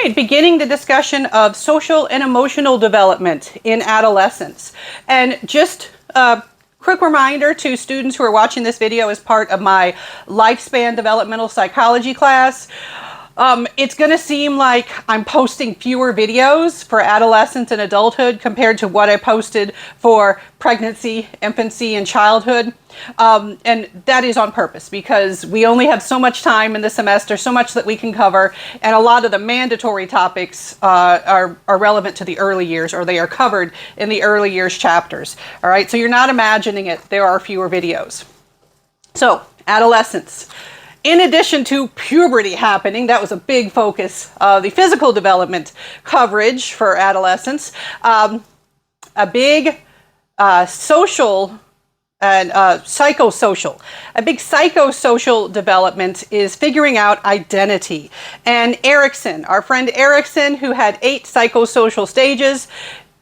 right, beginning the discussion of social and emotional development in adolescence. And just a quick reminder to students who are watching this video as part of my lifespan developmental psychology class. It's going to seem like I'm posting fewer videos for adolescence and adulthood compared to what I posted for pregnancy, infancy, and childhood. And that is on purpose because we only have so much time in the semester, so much that we can cover, and a lot of the mandatory topics are relevant to the early years, or they are covered in the early years chapters. All right, so you're not imagining it. There are fewer videos. So, adolescence. In addition to puberty happening, that was a big focus of the physical development coverage for adolescence. A big social and psychosocial. A big psychosocial development is figuring out identity. And Erikson, our friend Erikson, who had 8 psychosocial stages,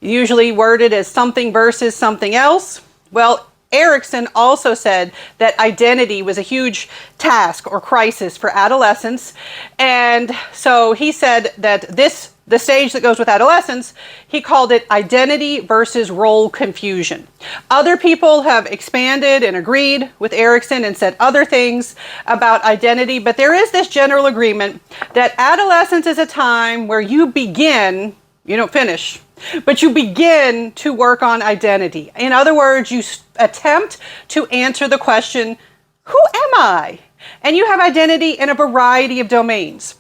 usually worded as something versus something else. Well, Erikson also said that identity was a huge task or crisis for adolescents. And so he said that the stage that goes with adolescence, he called it identity versus role confusion. Other people have expanded and agreed with Erikson and said other things about identity, but there is this general agreement that adolescence is a time where you begin, you don't finish, but you begin to work on identity. In other words, you attempt to answer the question, who am I? And you have identity in a variety of domains.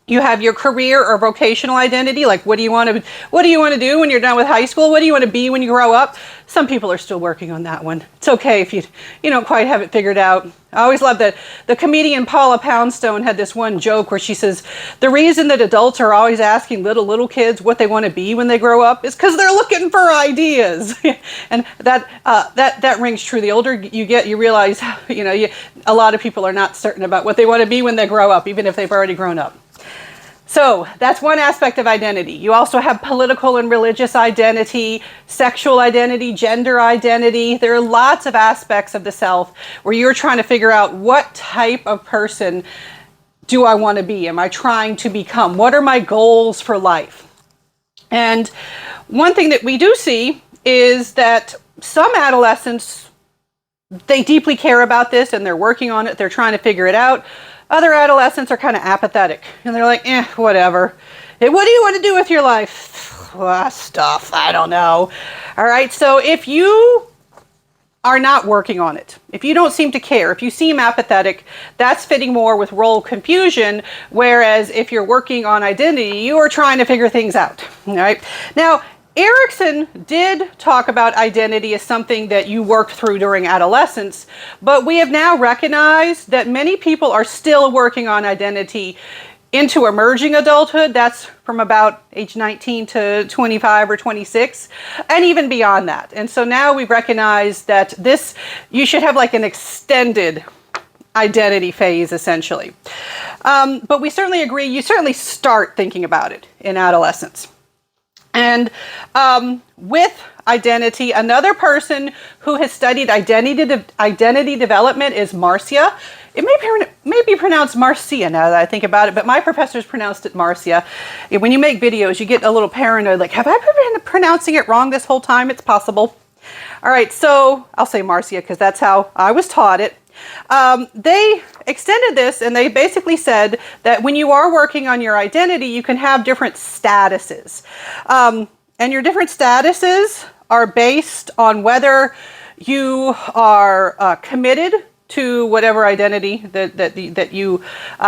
You have your career or vocational identity, like what do you want to do when you're done with high school? What do you want to be when you grow up? Some people are still working on that one. It's okay if you don't quite have it figured out. I always love that the comedian Paula Poundstone had this one joke where she says, the reason that adults are always asking little kids what they want to be when they grow up is because they're looking for ideas. And that rings true. The older you get, you realize, a lot of people are not certain about what they want to be when they grow up, even if they've already grown up. So that's one aspect of identity. You also have political and religious identity, sexual identity, gender identity. There are lots of aspects of the self where you're trying to figure out what type of person do I want to be? Am I trying to become? What are my goals for life? And one thing that we do see is that some adolescents, they deeply care about this and they're working on it. They're trying to figure it out. Other adolescents are kind of apathetic, and they're like, whatever. Hey, what do you want to do with your life? Stuff, I don't know. All right, so if you are not working on it, if you don't seem to care, if you seem apathetic, that's fitting more with role confusion, whereas if you're working on identity, you are trying to figure things out. All right, now, Erikson did talk about identity as something that you worked through during adolescence, but we have now recognized that many people are still working on identity into emerging adulthood. That's from about age 19 to 25 or 26, and even beyond that. And so now we've recognized that you should have like an extended identity phase, essentially. But we certainly agree, you certainly start thinking about it in adolescence. And with identity, another person who has studied identity development is Marcia. It may be pronounced Marcia now that I think about it, but my professors pronounced it Marcia. When you make videos, you get a little paranoid, like, have I been pronouncing it wrong this whole time? It's possible. All right, so I'll say Marcia because that's how I was taught it. They extended this and they basically said that when you are working on your identity, you can have different statuses. And your different statuses are based on whether you are committed to whatever identity that you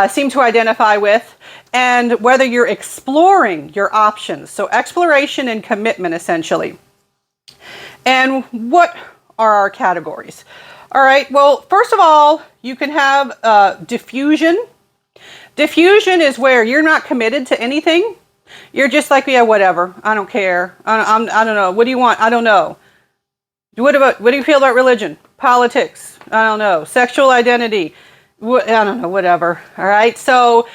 seem to identify with, and whether you're exploring your options. So exploration and commitment, essentially. And what are our categories? All right, well, first of all, you can have diffusion. Diffusion is where you're not committed to anything. You're just like, yeah, whatever. I don't care. I don't know. What do you want? I don't know. What do you feel about religion? Politics? I don't know. Sexual identity? I don't know, whatever. All right, so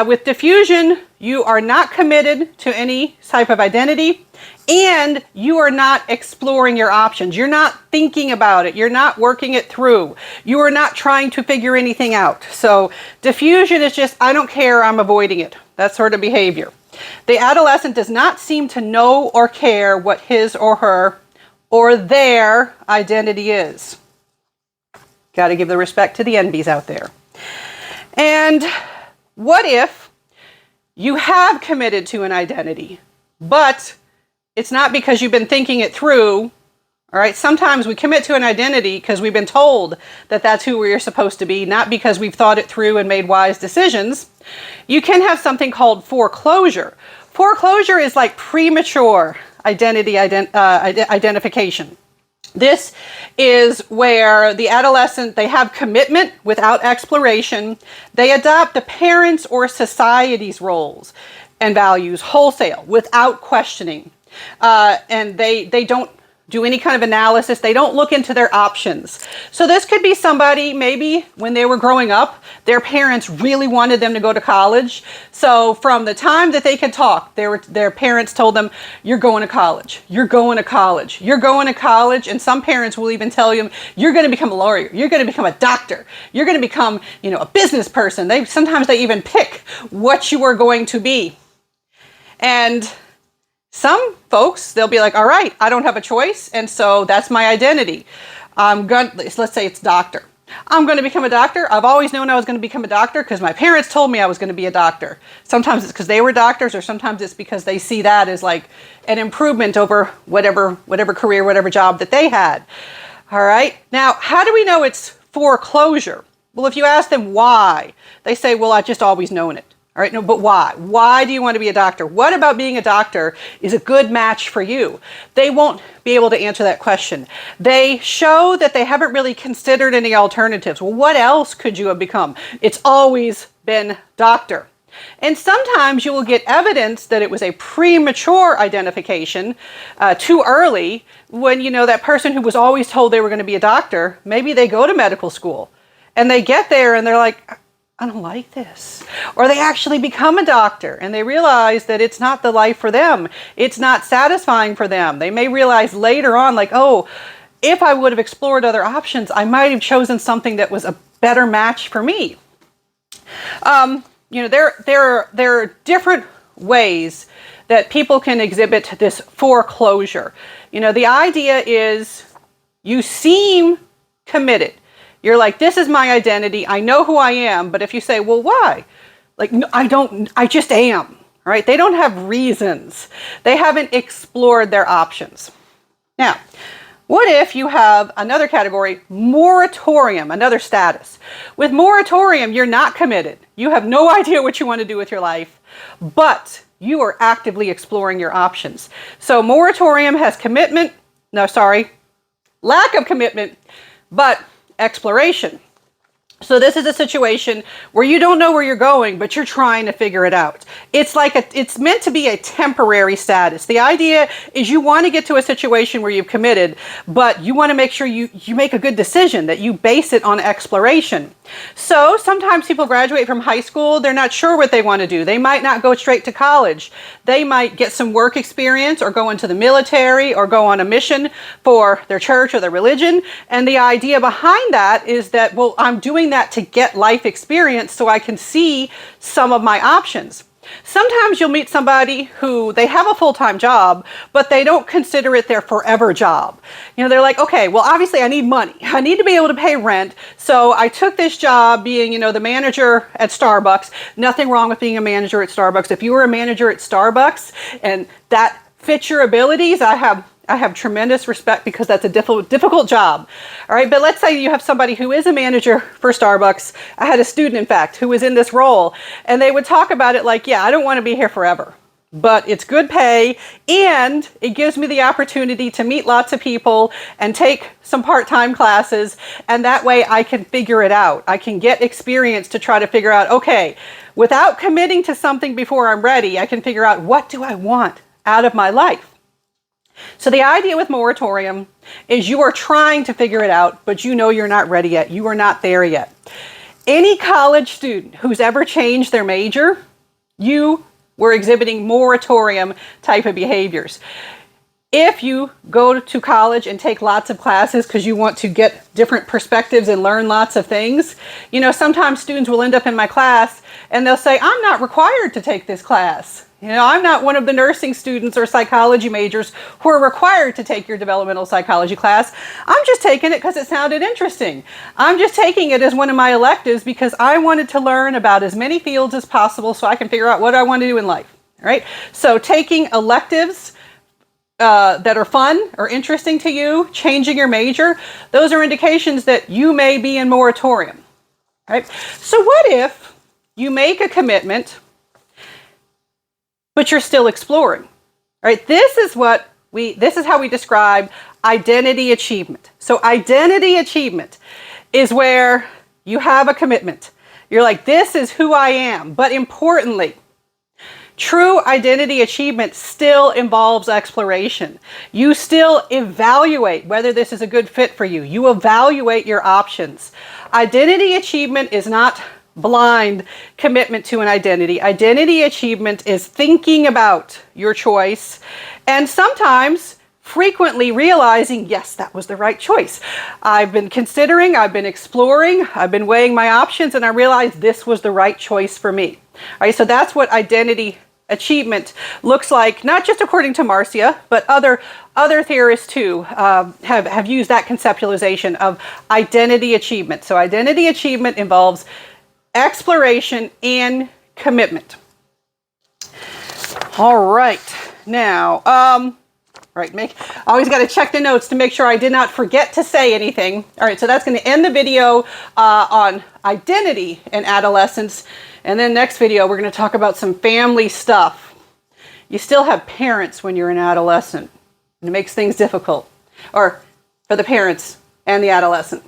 With diffusion, you are not committed to any type of identity, and you are not exploring your options. You're not thinking about it. You're not working it through. You are not trying to figure anything out. So diffusion is just, I don't care, I'm avoiding it. That sort of behavior. The adolescent does not seem to know or care what his or her or their identity is. Got to give the respect to the NBs out there. And what if you have committed to an identity, but it's not because you've been thinking it through? All right, sometimes we commit to an identity because we've been told that that's who we're supposed to be, not because we've thought it through and made wise decisions. You can have something called foreclosure. Foreclosure is like premature identification. This is where the adolescent, they have commitment without exploration. They adopt the parents' or society's roles and values wholesale without questioning. And they don't do any kind of analysis. They don't look into their options. So this could be somebody, maybe when they were growing up, their parents really wanted them to go to college. So from the time that they could talk, their parents told them, you're going to college, you're going to college, you're going to college. And some parents will even tell you, you're going to become a lawyer, you're going to become a doctor, you're going to become, a business person. Sometimes they even pick what you are going to be. And some folks, they'll be like, all right, I don't have a choice, and so that's my identity. Let's say it's doctor. I'm going to become a doctor. I've always known I was going to become a doctor because my parents told me I was going to be a doctor. Sometimes it's because they were doctors, or sometimes it's because they see that as like an improvement over whatever career, whatever job that they had. All right. Now, how do we know it's foreclosure? Well, if you ask them why, they say, well, I've just always known it. All right, no, but why? Why do you want to be a doctor? What about being a doctor is a good match for you? They won't be able to answer that question. They show that they haven't really considered any alternatives. Well, what else could you have become? It's always been doctor. And sometimes you will get evidence that it was a premature identification too early when, that person who was always told they were going to be a doctor, maybe they go to medical school and they get there and they're like, I don't like this. Or they actually become a doctor and they realize that it's not the life for them. It's not satisfying for them. They may realize later on, like, oh, if I would have explored other options, I might have chosen something that was a better match for me. There are different ways that people can exhibit this foreclosure. The idea is you seem committed. You're like, this is my identity. I know who I am. But if you say, well, why? Like, no, I just am, right? They don't have reasons. They haven't explored their options. Now, what if you have another category, moratorium, another status? With moratorium, you're not committed. You have no idea what you want to do with your life, but you are actively exploring your options. So moratorium has lack of commitment, but exploration. So this is a situation where you don't know where you're going, but you're trying to figure it out. It's meant to be a temporary status. The idea is you want to get to a situation where you've committed, but you want to make sure you make a good decision, that you base it on exploration. So sometimes people graduate from high school, they're not sure what they want to do. They might not go straight to college. They might get some work experience or go into the military or go on a mission for their church or their religion. And the idea behind that is that, well, I'm doing that to get life experience so I can see some of my options. Sometimes you'll meet somebody who they have a full-time job, but they don't consider it their forever job. They're like, okay, well, obviously I need money. I need to be able to pay rent. So I took this job being, the manager at Starbucks. Nothing wrong with being a manager at Starbucks. If you were a manager at Starbucks and that fits your abilities, I have tremendous respect because that's a difficult job. All right, but let's say you have somebody who is a manager for Starbucks. I had a student, in fact, who was in this role, and they would talk about it like, yeah, I don't want to be here forever, but it's good pay, and it gives me the opportunity to meet lots of people and take some part-time classes, and that way I can figure it out. I can get experience to try to figure out, okay, without committing to something before I'm ready, I can figure out, what do I want out of my life? So the idea with moratorium is you are trying to figure it out, but you're not ready yet. You are not there yet. Any college student who's ever changed their major, you were exhibiting moratorium type of behaviors. If you go to college and take lots of classes because you want to get different perspectives and learn lots of things, sometimes students will end up in my class and they'll say, I'm not required to take this class. I'm not one of the nursing students or psychology majors who are required to take your developmental psychology class. I'm just taking it because it sounded interesting. I'm just taking it as one of my electives because I wanted to learn about as many fields as possible so I can figure out what I want to do in life. All right? So taking electives that are fun or interesting to you, changing your major, those are indications that you may be in moratorium. Right? So what if you make a commitment but you're still exploring? Right? This is how we describe identity achievement. So identity achievement is where you have a commitment. You're like, this is who I am. But importantly, true identity achievement still involves exploration. You still evaluate whether this is a good fit for you. You evaluate your options. Identity achievement is not blind commitment to an identity. Identity achievement is thinking about your choice and sometimes frequently realizing, yes, that was the right choice. I've been considering, I've been exploring, I've been weighing my options, and I realized this was the right choice for me. All right, so that's what identity achievement looks like, not just according to Marcia, but other theorists too have used that conceptualization of identity achievement. So identity achievement involves exploration and commitment. All right, now, always got to check the notes to make sure I did not forget to say anything. All right, so that's going to end the video on identity in adolescence. And then next video, we're going to talk about some family stuff. You still have parents when you're an adolescent. It makes things difficult, or for the parents and the adolescent.